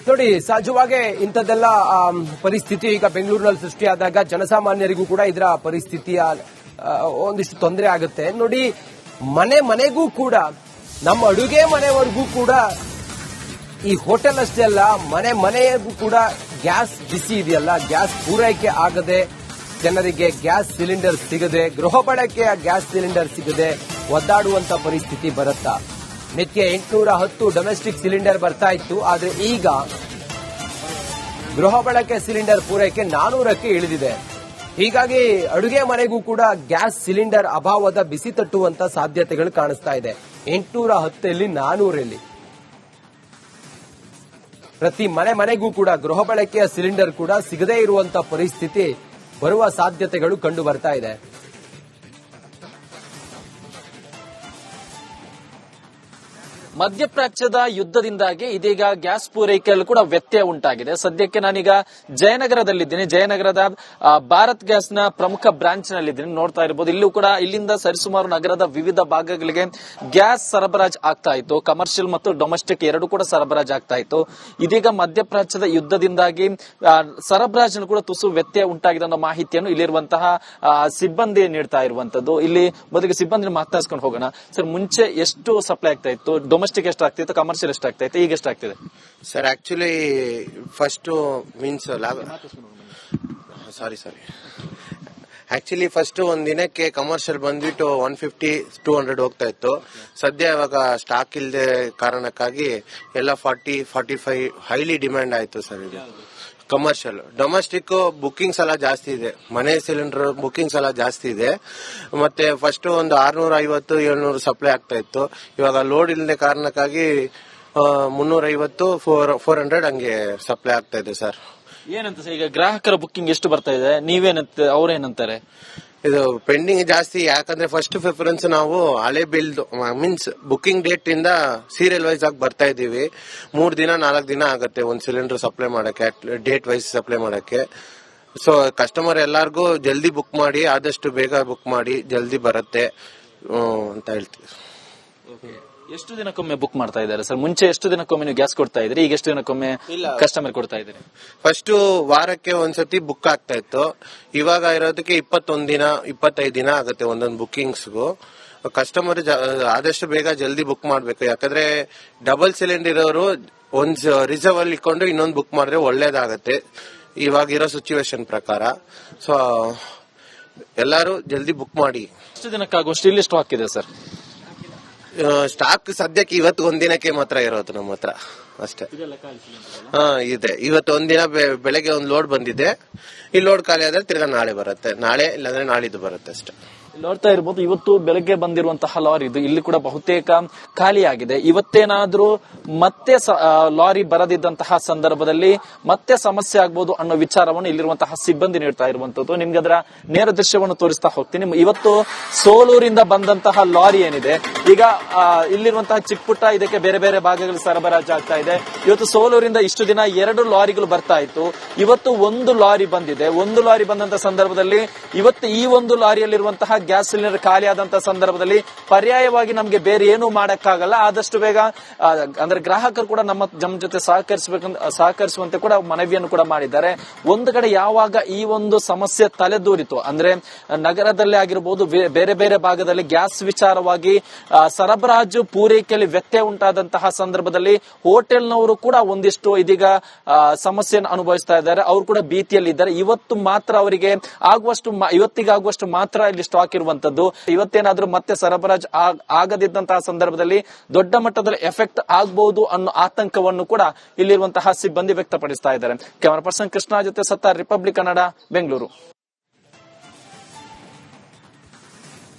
ನೋಡಿ, ಸಹಜವಾಗಿ ಇಂಥದ್ದೆಲ್ಲ ಪರಿಸ್ಥಿತಿ ಈಗ ಬೆಂಗಳೂರಿನಲ್ಲಿ ಸೃಷ್ಟಿಯಾದಾಗ ಜನಸಾಮಾನ್ಯರಿಗೂ ಕೂಡ ಇದರ ಪರಿಸ್ಥಿತಿಯ ಒಂದಿಷ್ಟು ತೊಂದರೆ ಆಗುತ್ತೆ. ನೋಡಿ, ಮನೆಗೂ ಕೂಡ, ನಮ್ಮ ಅಡುಗೆ ಮನೆವರೆಗೂ ಕೂಡ, ಈ ಹೋಟೆಲ್ ಅಷ್ಟೇ ಅಲ್ಲ, ಮನೆಗೂ ಕೂಡ ಗ್ಯಾಸ್ ಬಿಸಿ ಇದೆಯಲ್ಲ, ಗ್ಯಾಸ್ ಪೂರೈಕೆ ಆಗದೆ, ಜನರಿಗೆ ಗ್ಯಾಸ್ ಸಿಲಿಂಡರ್ ಸಿಗದೆ, ಗೃಹ ಬಳಕೆಯ ಗ್ಯಾಸ್ ಸಿಲಿಂಡರ್ ಸಿಗದೆ ಒದ್ದಾಡುವಂತ ಪರಿಸ್ಥಿತಿ ಬರುತ್ತಾ? ನಿತ್ಯ 810 ಡೊಮೆಸ್ಟಿಕ್ ಸಿಲಿಂಡರ್ ಬರ್ತಾ ಇತ್ತು. ಆದ್ರೆ ಈಗ ಗೃಹ ಬಳಕೆ ಸಿಲಿಂಡರ್ ಪೂರೈಕೆ 400ಕ್ಕೆ ಇಳಿದಿದೆ. ಹೀಗಾಗಿ ಅಡುಗೆ ಮನೆಗೂ ಕೂಡ ಗ್ಯಾಸ್ ಸಿಲಿಂಡರ್ ಅಭಾವದ ಬಿಸಿ ತಟ್ಟುವಂತ ಸಾಧ್ಯತೆಗಳು ಕಾಣಿಸ್ತಾ ಇದೆ. 810 400 ಪ್ರತಿ ಮನೆಗೂ ಕೂಡ ಗೃಹ ಬಳಕೆಯ ಸಿಲಿಂಡರ್ ಕೂಡ ಸಿಗದೇ ಇರುವಂತ ಪರಿಸ್ಥಿತಿ ಬರುವ ಸಾಧ್ಯತೆಗಳು ಕಂಡು ಬರ್ತಾ ಇದೆ. ಮಧ್ಯಪ್ರಾಚ್ಯದ ಯುದ್ಧದಿಂದಾಗಿ ಇದೀಗ ಗ್ಯಾಸ್ ಪೂರೈಕೆಯಲ್ಲೂ ಕೂಡ ವ್ಯತ್ಯಯ ಉಂಟಾಗಿದೆ. ಸದ್ಯಕ್ಕೆ ನಾನೀಗ ಜಯನಗರದಲ್ಲಿದ್ದೀನಿ. ಜಯನಗರದ ಭಾರತ್ ಗ್ಯಾಸ್ನ ಪ್ರಮುಖ ಬ್ರಾಂಚ್ ನಲ್ಲಿದ್ದೀನಿ. ನೋಡ್ತಾ ಇರಬಹುದು, ಇಲ್ಲೂ ಕೂಡ ಇಲ್ಲಿಂದ ಸರಿಸುಮಾರು ನಗರದ ವಿವಿಧ ಭಾಗಗಳಿಗೆ ಗ್ಯಾಸ್ ಸರಬರಾಜು ಆಗ್ತಾ ಇತ್ತು. ಕಮರ್ಷಿಯಲ್ ಮತ್ತು ಡೊಮೆಸ್ಟಿಕ್ ಎರಡು ಕೂಡ ಸರಬರಾಜು ಆಗ್ತಾ ಇತ್ತು. ಇದೀಗ ಮಧ್ಯಪ್ರಾಚ್ಯದ ಯುದ್ಧದಿಂದಾಗಿ ಸರಬರಾಜಿನ ಕೂಡ ತುಸು ವ್ಯತ್ಯಯ ಉಂಟಾಗಿದೆ ಅನ್ನೋ ಮಾಹಿತಿಯನ್ನು ಇಲ್ಲಿರುವಂತಹ ಸಿಬ್ಬಂದಿ ನೀಡ್ತಾ ಇರುವಂತದ್ದು. ಇಲ್ಲಿ ಮೊದಲಿಗೆ ಸಿಬ್ಬಂದಿ ಮಾತನಾಡಿಸ್ಕೊಂಡು ಹೋಗೋಣ. ಸರ್, ಮುಂಚೆ ಎಷ್ಟು ಸಪ್ಲೈ ಆಗ್ತಾ ಇತ್ತು? ಡೊಮೆಸ್ಟಿಕ್ ಎಷ್ಟಾಗ್ತಿತ್ತು, ಕಮರ್ಷಿಯಲ್ ಎಷ್ಟಾಗ್ತೈತೆ, ಈಗ ಎಷ್ಟಾಗ್ತಿದೆ? Sir, actually first means actually first ಒಂದ್ ದಿನಕ್ಕೆ ಕಮರ್ಷಿಯಲ್ ಬಂದ್ಬಿಟ್ಟು 150-200 ಹೋಗ್ತಾ ಇತ್ತು. ಸದ್ಯ ಇವಾಗ ಸ್ಟಾಕ್ ಇಲ್ಲದೆ ಕಾರಣಕ್ಕಾಗಿ ಎಲ್ಲ 40-45 ಹೈಲಿ ಡಿಮ್ಯಾಂಡ್ ಆಯ್ತು ಸರ್. ಇದು ಕಮರ್ಷಿಯಲ್. ಡೊಮೆಸ್ಟಿಕ್ ಬುಕಿಂಗ್ಸ್ ಎಲ್ಲ ಜಾಸ್ತಿ ಇದೆ, ಮನೆ ಸಿಲಿಂಡರ್ ಬುಕಿಂಗ್ಸ್ ಎಲ್ಲ ಜಾಸ್ತಿ ಇದೆ. ಮತ್ತೆ ಫಸ್ಟ್ ಒಂದು 650-700 ಸಪ್ಲೈ ಆಗ್ತಾ ಇತ್ತು. ಇವಾಗ ಲೋಡ್ ಇಲ್ಲದೆ ಕಾರಣಕ್ಕಾಗಿ 350-400 ಹಂಗೆ ಸಪ್ಲೈ ಆಗ್ತಾ ಇದೆ ಸರ್. ಏನಂತ ಈಗ ಗ್ರಾಹಕರ ಬುಕ್ಕಿಂಗ್ ಎಷ್ಟು ಬರ್ತಾ ಇದೆ, ನೀವೇನಂತ ಅವ್ರೇನಂತಾರೆ? ಇದು ಪೆಂಡಿಂಗ್ ಜಾಸ್ತಿ. ಯಾಕಂದ್ರೆ ಫಸ್ಟ್ ಪ್ರಿಫರೆನ್ಸ್ ನಾವು ಹಳೆ ಬಿಲ್ ಮೀನ್ಸ್ ಬುಕಿಂಗ್ ಡೇಟ್ ಇಂದ ಸೀರಿಯಲ್ ವೈಸ್ ಆಗಿ ಬರ್ತಾ ಇದೀವಿ. 3 ದಿನ 4 ದಿನ ಆಗುತ್ತೆ ಒಂದ್ ಸಿಲಿಂಡರ್ ಸಪ್ಲೈ ಮಾಡಕ್ಕೆ, ಡೇಟ್ ವೈಸ್ ಸಪ್ಲೈ ಮಾಡಕ್ಕೆ. ಸೊ ಕಸ್ಟಮರ್ ಎಲ್ಲಾರ್ಗೂ ಜಲ್ದಿ ಬುಕ್ ಮಾಡಿ, ಆದಷ್ಟು ಬೇಗ ಬುಕ್ ಮಾಡಿ, ಜಲ್ದಿ ಬರುತ್ತೆ ಅಂತ ಹೇಳ್ತೀವಿ. ಎಷ್ಟು ದಿನಕ್ಕೊಮ್ಮೆ ಬುಕ್ ಮಾಡ್ತಾ ಇದ್ದಾರೆ ಸರ್? ಮುಂಚೆ ಎಷ್ಟು ದಿನಕ್ಕೊಮ್ಮೆ ನೀವು ಗ್ಯಾಸ್ ಕೊಡ್ತಾ ಇದ್ರಿ, ಈಗ ಎಷ್ಟು ದಿನಕ್ಕೊಮ್ಮೆ ಕಸ್ಟಮರ್ ಕೊಡ್ತಾ ಇದ್ರಿ? ಫಸ್ಟ್ ವಾರಕ್ಕೆ ಒಂದ್ಸತಿ ಬುಕ್ ಆಗ್ತಾ ಇತ್ತು. ಇವಾಗ ಇರೋದಕ್ಕೆ 21 ದಿನ 25 ದಿನ ಆಗುತ್ತೆ ಒಂದೊಂದು ಬುಕಿಂಗ್ಸ್ಗೂ. ಕಸ್ಟಮರ್ ಆದಷ್ಟು ಬೇಗ ಜಲ್ದಿ ಬುಕ್ ಮಾಡ್ಬೇಕು. ಯಾಕಂದ್ರೆ ಡಬಲ್ ಸಿಲಿಂಡರ್ ಇರೋರು ಒಂದ್ ರಿಸರ್ವ್ ಅಲ್ಲಿ ಇಟ್ಕೊಂಡು ಇನ್ನೊಂದು ಬುಕ್ ಮಾಡಿದ್ರೆ ಒಳ್ಳೇದಾಗತ್ತೆ ಇವಾಗ ಇರೋ ಸಿಚುವೇಶನ್ ಪ್ರಕಾರ. ಸೊ ಎಲ್ಲಾರು ಜಲ್ದಿ ಬುಕ್ ಮಾಡಿ. ಎಷ್ಟು ದಿನಕ್ಕಾಗುವಷ್ಟು ಇಲ್ಲಿ ಸ್ಟಾಕ್ ಇದೆ ಸರ್? ಸ್ಟಾಕ್ ಸದ್ಯಕ್ಕೆ ಇವತ್ತು ಒಂದಿನಕ್ಕೆ ಮಾತ್ರ ಇರೋದು ನಮ್ಮ ಹತ್ರ ಅಷ್ಟೇ. ಇದೆ. ಇವತ್ತು ಒಂದಿನ ಬೆಳಗ್ಗೆ ಒಂದು ಲೋಡ್ ಬಂದಿದೆ. ಈ ಲೋಡ್ ಖಾಲಿ ಆದ್ರೆ ತಿರ್ಗಾ ನಾಳೆ ಬರುತ್ತೆ, ನಾಳೆ ಇಲ್ಲಾಂದ್ರೆ ನಾಳಿದ್ದು ಬರುತ್ತೆ ಅಷ್ಟೇ. ನೋಡ್ತಾ ಇರಬಹುದು, ಇವತ್ತು ಬೆಳಗ್ಗೆ ಬಂದಿರುವಂತಹ ಲಾರಿ ಇದು ಇಲ್ಲಿ ಕೂಡ ಬಹುತೇಕ ಖಾಲಿಯಾಗಿದೆ. ಇವತ್ತೇನಾದ್ರೂ ಮತ್ತೆ ಲಾರಿ ಬರದಿದ್ದಂತಹ ಸಂದರ್ಭದಲ್ಲಿ ಮತ್ತೆ ಸಮಸ್ಯೆ ಆಗ್ಬಹುದು ಅನ್ನೋ ವಿಚಾರವನ್ನು ಇಲ್ಲಿರುವಂತಹ ಸಿಬ್ಬಂದಿ ನೀಡ್ತಾ ಇರುವಂತದ್ದು. ನಿಮ್ಗೆ ಅದರ ನೇರ ದೃಶ್ಯವನ್ನು ತೋರಿಸ್ತಾ ಹೋಗ್ತೀನಿ. ಇವತ್ತು ಸೋಲೂರಿಂದ ಬಂದಂತಹ ಲಾರಿ ಏನಿದೆ, ಈಗ ಇಲ್ಲಿರುವಂತಹ ಚಿಕ್ಕ ಪುಟ್ಟ ಇದಕ್ಕೆ ಬೇರೆ ಬೇರೆ ಭಾಗಗಳು ಸರಬರಾಜು ಆಗ್ತಾ ಇದೆ. ಇವತ್ತು ಸೋಲೂರಿಂದ ಇಷ್ಟು ದಿನ 2 ಲಾರಿಗಳು ಬರ್ತಾ ಇತ್ತು. ಇವತ್ತು 1 ಲಾರಿ ಬಂದಿದೆ. 1 ಲಾರಿ ಬಂದಂತಹ ಸಂದರ್ಭದಲ್ಲಿ ಇವತ್ತು ಈ 1 ಲಾರಿಯಲ್ಲಿರುವಂತಹ ಗ್ಯಾಸ್ ಸಿಲಿಂಡರ್ ಖಾಲಿ ಆದಂತಹ ಸಂದರ್ಭದಲ್ಲಿ ಪರ್ಯಾಯವಾಗಿ ನಮಗೆ ಬೇರೆ ಏನು ಮಾಡಕ್ಕಾಗಲ್ಲ. ಆದಷ್ಟು ಬೇಗ ಅಂದ್ರೆ ಗ್ರಾಹಕರು ಕೂಡ ನಮ್ಮ ಜೊತೆ ಸಹಕರಿಸುವಂತೆ ಕೂಡ ಮನವಿಯನ್ನು ಕೂಡ ಮಾಡಿದ್ದಾರೆ. ಒಂದು ಕಡೆ ಯಾವಾಗ ಈ ಒಂದು ಸಮಸ್ಯೆ ತಲೆದೂರಿತು ಅಂದ್ರೆ ನಗರದಲ್ಲೇ ಆಗಿರಬಹುದು, ಬೇರೆ ಬೇರೆ ಭಾಗದಲ್ಲಿ ಗ್ಯಾಸ್ ವಿಚಾರವಾಗಿ ಸರಬರಾಜು ಪೂರೈಕೆಯಲ್ಲಿ ವ್ಯತ್ಯಯ ಉಂಟಾದಂತಹ ಸಂದರ್ಭದಲ್ಲಿ ಹೋಟೆಲ್ನವರು ಕೂಡ ಒಂದಿಷ್ಟು ಇದೀಗ ಸಮಸ್ಯೆಯನ್ನು ಅನುಭವಿಸ್ತಾ ಇದ್ದಾರೆ. ಅವರು ಕೂಡ ಭೀತಿಯಲ್ಲಿದ್ದಾರೆ. ಇವತ್ತು ಮಾತ್ರ ಅವರಿಗೆ ಇವತ್ತಿಗಾಗುವಷ್ಟು ಮಾತ್ರ ಇಲ್ಲಿ ಸ್ಟಾಕ್ ಇರುವಂತದ್ದು. ಇವತ್ತೇನಾದ್ರೂ ಮತ್ತೆ ಸರಬರಾಜು ಆಗದಿದ್ದಂತಹ ಸಂದರ್ಭದಲ್ಲಿ ದೊಡ್ಡ ಮಟ್ಟದಲ್ಲಿ ಎಫೆಕ್ಟ್ ಆಗಬಹುದು ಅನ್ನೋ ಆತಂಕವನ್ನು ಕೂಡ ಇಲ್ಲಿರುವಂತಹ ಸಿಬ್ಬಂದಿ ವ್ಯಕ್ತಪಡಿಸ್ತಾ ಇದ್ದಾರೆ. ಕ್ಯಾಮರಾ ಪರ್ಸನ್ ಕೃಷ್ಣ ಜೊತೆ ಸತ್ತಾರ್, ರಿಪಬ್ಲಿಕ್ ಕನ್ನಡ, ಬೆಂಗಳೂರು.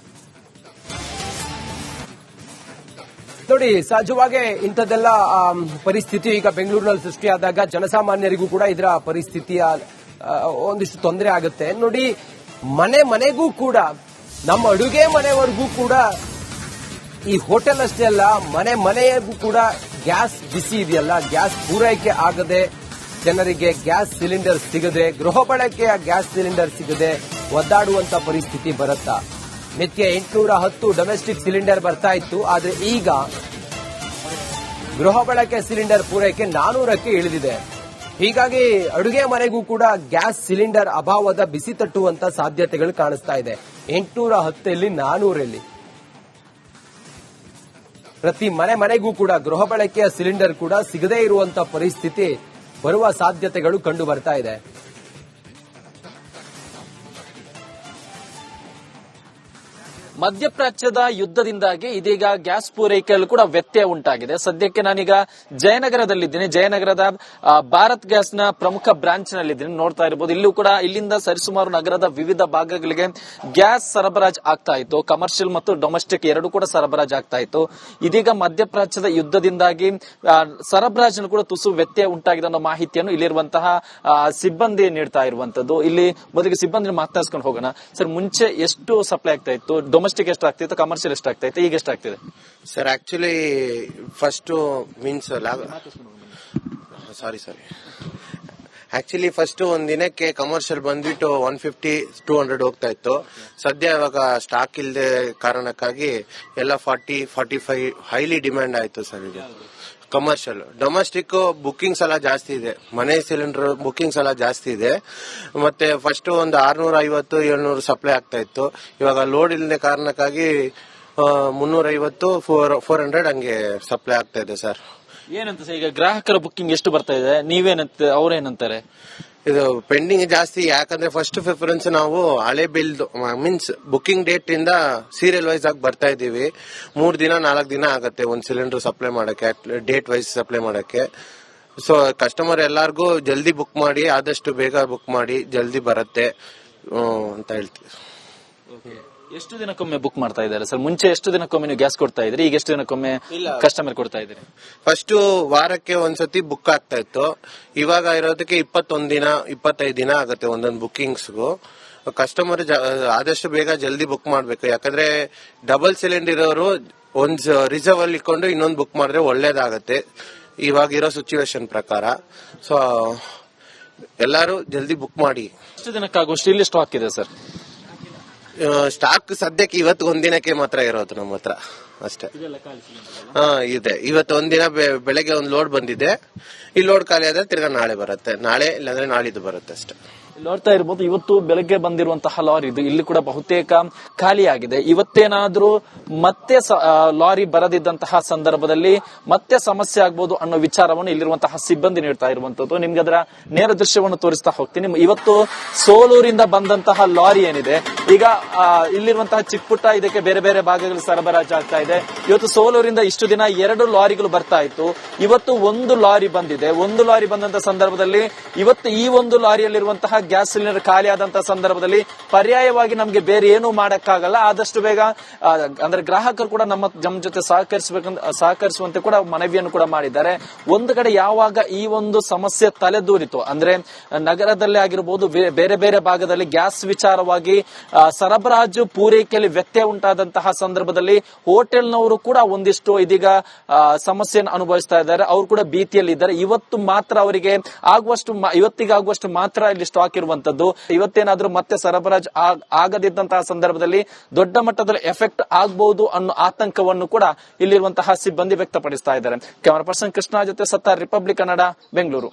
ನೋಡಿ, ಸಹಜವಾಗಿ ಇಂಥದ್ದೆಲ್ಲ ಪರಿಸ್ಥಿತಿ ಈಗ ಬೆಂಗಳೂರಿನಲ್ಲಿ ಸೃಷ್ಟಿಯಾದಾಗ ಜನಸಾಮಾನ್ಯರಿಗೂ ಕೂಡ ಇದರ ಪರಿಸ್ಥಿತಿಯ ಒಂದಿಷ್ಟು ತೊಂದರೆ ಆಗುತ್ತೆ. ನೋಡಿ, ಮನೆಗೂ ಕೂಡ, ನಮ್ಮ ಅಡುಗೆ ಮನೆವರೆಗೂ ಕೂಡ, ಈ ಹೋಟೆಲ್ ಅಷ್ಟೇ ಅಲ್ಲ, ಮನೆಗೂ ಕೂಡ ಗ್ಯಾಸ್ ಬಿಸಿ ಇದೆಯಲ್ಲ, ಗ್ಯಾಸ್ ಪೂರೈಕೆ ಆಗದೆ, ಜನರಿಗೆ ಗ್ಯಾಸ್ ಸಿಲಿಂಡರ್ ಸಿಗದೆ, ಗೃಹ ಬಳಕೆಯ ಗ್ಯಾಸ್ ಸಿಲಿಂಡರ್ ಸಿಗದೆ ಒದ್ದಾಡುವಂತ ಪರಿಸ್ಥಿತಿ ಬರುತ್ತಾ? ನಿತ್ಯ 810 ಡೊಮೆಸ್ಟಿಕ್ ಸಿಲಿಂಡರ್ ಬರ್ತಾ ಇತ್ತು. ಆದ್ರೆ ಈಗ ಗೃಹ ಬಳಕೆ ಸಿಲಿಂಡರ್ ಪೂರೈಕೆ 400ಕ್ಕೆ ಇಳಿದಿದೆ. ಹೀಗಾಗಿ ಅಡುಗೆ ಮನೆಗೂ ಕೂಡ ಗ್ಯಾಸ್ ಸಿಲಿಂಡರ್ ಅಭಾವದ ಬಿಸಿ ತಟ್ಟುವಂತ ಸಾಧ್ಯತೆಗಳು ಕಾಣಿಸ್ತಾ ಇದೆ. 810 400 ಪ್ರತಿ ಮನೆಗೂ ಕೂಡ ಗೃಹ ಬಳಕೆಯ ಸಿಲಿಂಡರ್ ಕೂಡ ಸಿಗದೇ ಇರುವಂತ ಪರಿಸ್ಥಿತಿ ಬರುವ ಸಾಧ್ಯತೆಗಳು ಕಂಡು ಬರ್ತಾ ಇದೆ. ಮಧ್ಯಪ್ರಾಚ್ಯದ ಯುದ್ಧದಿಂದಾಗಿ ಇದೀಗ ಗ್ಯಾಸ್ ಪೂರೈಕೆಯಲ್ಲೂ ಕೂಡ ವ್ಯತ್ಯಯ ಉಂಟಾಗಿದೆ. ಸದ್ಯಕ್ಕೆ ನಾನೀಗ ಜಯನಗರದಲ್ಲಿದ್ದೀನಿ. ಜಯನಗರದ ಭಾರತ್ ಗ್ಯಾಸ್ನ ಪ್ರಮುಖ ಬ್ರಾಂಚ್ ನಲ್ಲಿದ್ದೀನಿ. ನೋಡ್ತಾ ಇರಬಹುದು, ಇಲ್ಲೂ ಕೂಡ ಇಲ್ಲಿಂದ ಸರಿಸುಮಾರು ನಗರದ ವಿವಿಧ ಭಾಗಗಳಿಗೆ ಗ್ಯಾಸ್ ಸರಬರಾಜು ಆಗ್ತಾ ಇತ್ತು. ಕಮರ್ಷಿಯಲ್ ಮತ್ತು ಡೊಮೆಸ್ಟಿಕ್ ಎರಡು ಕೂಡ ಸರಬರಾಜು ಆಗ್ತಾ ಇತ್ತು. ಇದೀಗ ಮಧ್ಯಪ್ರಾಚ್ಯದ ಯುದ್ಧದಿಂದಾಗಿ ಸರಬರಾಜಿನ ಕೂಡ ತುಸು ವ್ಯತ್ಯಯ ಉಂಟಾಗಿದೆ ಅನ್ನೋ ಮಾಹಿತಿಯನ್ನು ಇಲ್ಲಿರುವಂತಹ ಸಿಬ್ಬಂದಿ ನೀಡ್ತಾ ಇರುವಂತದ್ದು. ಇಲ್ಲಿ ಮೊದಲಿಗೆ ಸಿಬ್ಬಂದಿ ಮಾತನಾಡಿಸ್ಕೊಂಡು ಹೋಗೋಣ. ಸರ್, ಮುಂಚೆ ಎಷ್ಟು ಸಪ್ಲೈ ಆಗ್ತಾ ಇತ್ತು? ಡೊಮೆಸ್ಟಿಕ್ ಎಷ್ಟಾಗ್ತಿತ್ತು, ಕಮರ್ಷಿಯಲ್ ಎಷ್ಟಾಗ್ತೈತೆ, ಈಗ ಎಷ್ಟಾಗ್ತಿದೆ? Sir actually first means actually first ಒಂದ್ ದಿನಕ್ಕೆ ಕಮರ್ಷಿಯಲ್ ಬಂದ್ಬಿಟ್ಟು 150-200 ಹೋಗ್ತಾ ಇತ್ತು. ಸದ್ಯ ಇವಾಗ ಸ್ಟಾಕ್ ಇಲ್ಲದೆ ಕಾರಣಕ್ಕಾಗಿ ಎಲ್ಲ 40-45 ಹೈಲಿ ಡಿಮ್ಯಾಂಡ್ ಆಯ್ತು ಸರ್. ಈಗ ಕಮರ್ಷಿಯಲ್, ಡೊಮೆಸ್ಟಿಕ್ ಬುಕ್ಕಿಂಗ್ಸ್ ಎಲ್ಲ ಜಾಸ್ತಿ ಇದೆ. ಮನೆ ಸಿಲಿಂಡರ್ ಬುಕ್ಕಿಂಗ್ಸ್ ಎಲ್ಲ ಜಾಸ್ತಿ ಇದೆ. ಮತ್ತೆ ಫಸ್ಟ್ ಒಂದು 650-700 ಸಪ್ಲೈ ಆಗ್ತಾ ಇತ್ತು. ಇವಾಗ ಲೋಡ್ ಇಲ್ಲದೆ ಕಾರಣಕ್ಕಾಗಿ 350-400 ಹಂಗೆ ಸಪ್ಲೈ ಆಗ್ತಾ ಇದೆ ಸರ್. ಏನಂತ ಸರ್, ಈಗ ಗ್ರಾಹಕರ ಬುಕ್ಕಿಂಗ್ ಎಷ್ಟು ಬರ್ತಾ ಇದೆ? ನೀವೇನಂತ, ಅವ್ರೇನಂತಾರೆ? ಇದು ಪೆಂಡಿಂಗ್ ಜಾಸ್ತಿ. ಯಾಕಂದ್ರೆ ಫಸ್ಟ್ ಪ್ರಿಫರೆನ್ಸ್ ನಾವು ಹಳೆ ಬಿಲ್ ಮೀನ್ಸ್ ಬುಕಿಂಗ್ ಡೇಟ್ ಇಂದ ಸೀರಿಯಲ್ ವೈಸ್ ಆಗಿ ಬರ್ತಾ ಇದೀವಿ. 3 ದಿನ 4 ದಿನ ಆಗತ್ತೆ ಒಂದ್ ಸಿಲಿಂಡರ್ ಸಪ್ಲೈ ಮಾಡಕ್ಕೆ, ಡೇಟ್ ವೈಸ್ ಸಪ್ಲೈ ಮಾಡಕ್ಕೆ. ಸೊ ಕಸ್ಟಮರ್ ಎಲ್ಲಾರ್ಗೂ ಜಲ್ದಿ ಬುಕ್ ಮಾಡಿ, ಆದಷ್ಟು ಬೇಗ ಬುಕ್ ಮಾಡಿ, ಜಲ್ದಿ ಬರುತ್ತೆ ಅಂತ ಹೇಳ್ತೀವಿ. ಎಷ್ಟು ದಿನಕ್ಕೊಮ್ಮೆ ಬುಕ್ ಮಾಡ್ತಾ ಇದ್ದಾರೆ ಸರ್? ಮುಂಚೆ ಎಷ್ಟು ದಿನಕ್ಕೊಮ್ಮೆ ನೀವು ಗ್ಯಾಸ್ ಕೊಡ್ತಾ ಇದ್ರಿ, ಈಗ ಎಷ್ಟು ದಿನಕ್ಕೊಮ್ಮೆ ಕಸ್ಟಮರ್ ಕೊಡ್ತಾ ಇದ್ರಿ? ಫಸ್ಟ್ ವಾರಕ್ಕೆ ಒಂದ್ಸತಿ ಬುಕ್ ಆಗ್ತಾ ಇತ್ತು. ಇವಾಗ ಇರೋದಕ್ಕೆ 21 ದಿನ 25 ದಿನ ಆಗುತ್ತೆ ಒಂದೊಂದು ಬುಕ್ಕಿಂಗ್ಸ್ಗೂ. ಕಸ್ಟಮರ್ ಆದಷ್ಟು ಬೇಗ ಜಲ್ದಿ ಬುಕ್ ಮಾಡ್ಬೇಕು. ಯಾಕಂದ್ರೆ ಡಬಲ್ ಸಿಲಿಂಡರ್ ಇರೋರು ಒಂದ್ ರಿಸರ್ವ್ ಅಲ್ಲಿ ಇಟ್ಕೊಂಡು ಇನ್ನೊಂದು ಬುಕ್ ಮಾಡಿದ್ರೆ ಒಳ್ಳೇದಾಗತ್ತೆ ಇವಾಗ ಇರೋ ಸಿಚುವೇಶನ್ ಪ್ರಕಾರ. ಸೊ ಎಲ್ಲಾರು ಜಲ್ದಿ ಬುಕ್ ಮಾಡಿ. ಎಷ್ಟು ದಿನಕ್ಕಾಗುವಷ್ಟು ಇಲ್ಲಿ ಸ್ಟಾಕ್ ಇದೆ ಸರ್? ಸ್ಟಾಕ್ ಸದ್ಯಕ್ಕೆ ಇವತ್ತು ಒಂದಿನಕ್ಕೆ ಮಾತ್ರ ಇರೋದು ನಮ್ಮ ಹತ್ರ ಅಷ್ಟೇ. ಇದೆ. ಇವತ್ತು ಒಂದಿನ ಬೆಳಗ್ಗೆ ಒಂದು ಲೋಡ್ ಬಂದಿದೆ. ಈ ಲೋಡ್ ಖಾಲಿ ಆದ್ರೆ ತಿರ್ಗಾ ನಾಳೆ ಬರುತ್ತೆ, ನಾಳೆ ಇಲ್ಲಾಂದ್ರೆ ನಾಳಿದ್ದು ಬರುತ್ತೆ ಅಷ್ಟೇ. ನೋಡ್ತಾ ಇರಬಹುದು, ಇವತ್ತು ಬೆಳಗ್ಗೆ ಬಂದಿರುವಂತಹ ಲಾರಿ ಇದು ಇಲ್ಲಿ ಕೂಡ ಬಹುತೇಕ ಖಾಲಿಯಾಗಿದೆ. ಇವತ್ತೇನಾದ್ರೂ ಮತ್ತೆ ಲಾರಿ ಬರದಿದ್ದಂತಹ ಸಂದರ್ಭದಲ್ಲಿ ಮತ್ತೆ ಸಮಸ್ಯೆ ಆಗ್ಬಹುದು ಅನ್ನೋ ವಿಚಾರವನ್ನು ಇಲ್ಲಿರುವಂತಹ ಸಿಬ್ಬಂದಿ ನೀಡ್ತಾ ಇರುವಂತದ್ದು. ನಿಮ್ಗೆ ಅದರ ನೇರ ದೃಶ್ಯವನ್ನು ತೋರಿಸ್ತಾ ಹೋಗ್ತೀನಿ. ಇವತ್ತು ಸೋಲೂರಿಂದ ಬಂದಂತಹ ಲಾರಿ ಏನಿದೆ, ಈಗ ಇಲ್ಲಿರುವಂತಹ ಚಿಕ್ಕ ಪುಟ್ಟ ಇದಕ್ಕೆ ಬೇರೆ ಬೇರೆ ಭಾಗಗಳು ಸರಬರಾಜು ಆಗ್ತಾ ಇದೆ. ಇವತ್ತು ಸೋಲೂರಿಂದ ಇಷ್ಟು ದಿನ 2 ಲಾರಿಗಳು ಬರ್ತಾ ಇತ್ತು. ಇವತ್ತು 1 ಲಾರಿ ಬಂದಿದೆ. 1 ಲಾರಿ ಬಂದಂತಹ ಸಂದರ್ಭದಲ್ಲಿ ಇವತ್ತು ಈ 1 ಲಾರಿಯಲ್ಲಿರುವಂತಹ ಗ್ಯಾಸ್ ಸಿಲಿಂಡರ್ ಖಾಲಿ ಆದಂತಹ ಸಂದರ್ಭದಲ್ಲಿ ಪರ್ಯಾಯವಾಗಿ ನಮಗೆ ಬೇರೆ ಏನು ಮಾಡಕ್ಕಾಗಲ್ಲ. ಆದಷ್ಟು ಬೇಗ ಅಂದ್ರೆ ಗ್ರಾಹಕರು ಕೂಡ ನಮ್ಮ ಜೊತೆ ಸಹಕರಿಸುವಂತೆ ಕೂಡ ಮನವಿಯನ್ನು ಕೂಡ ಮಾಡಿದ್ದಾರೆ. ಒಂದು ಕಡೆ ಯಾವಾಗ ಈ ಒಂದು ಸಮಸ್ಯೆ ತಲೆದೂರಿತು ಅಂದ್ರೆ ನಗರದಲ್ಲೇ ಆಗಿರಬಹುದು, ಬೇರೆ ಬೇರೆ ಭಾಗದಲ್ಲಿ ಗ್ಯಾಸ್ ವಿಚಾರವಾಗಿ ಸರಬರಾಜು ಪೂರೈಕೆಯಲ್ಲಿ ವ್ಯತ್ಯಯ ಉಂಟಾದಂತಹ ಸಂದರ್ಭದಲ್ಲಿ ಹೋಟೆಲ್ನವರು ಕೂಡ ಒಂದಿಷ್ಟು ಇದೀಗ ಸಮಸ್ಯೆಯನ್ನು ಅನುಭವಿಸ್ತಾ ಇದ್ದಾರೆ. ಅವರು ಕೂಡ ಭೀತಿಯಲ್ಲಿ ಇದ್ದಾರೆ. ಇವತ್ತು ಮಾತ್ರ ಅವರಿಗೆ ಇವತ್ತಿಗಾಗುವಷ್ಟು ಮಾತ್ರ ಇಲ್ಲಿ ಸ್ಟಾಕ್ ಇರುವಂತದ್ದು. ಇವತ್ತೇನಾದ್ರೂ ಮತ್ತೆ ಸರಬರಾಜು ಆಗದಿದ್ದಂತಹ ಸಂದರ್ಭದಲ್ಲಿ ದೊಡ್ಡ ಮಟ್ಟದಲ್ಲಿ ಎಫೆಕ್ಟ್ ಆಗಬಹುದು ಅನ್ನೋ ಆತಂಕವನ್ನು ಕೂಡ ಇಲ್ಲಿರುವಂತಹ ಸಿಬ್ಬಂದಿ ವ್ಯಕ್ತಪಡಿಸ್ತಾ ಇದ್ದಾರೆ. ಕ್ಯಾಮರಾ ಪರ್ಸನ್ ಕೃಷ್ಣ ಜೊತೆ ಸತ್ತಾರ್, ರಿಪಬ್ಲಿಕ್ ಕನ್ನಡ, ಬೆಂಗಳೂರು.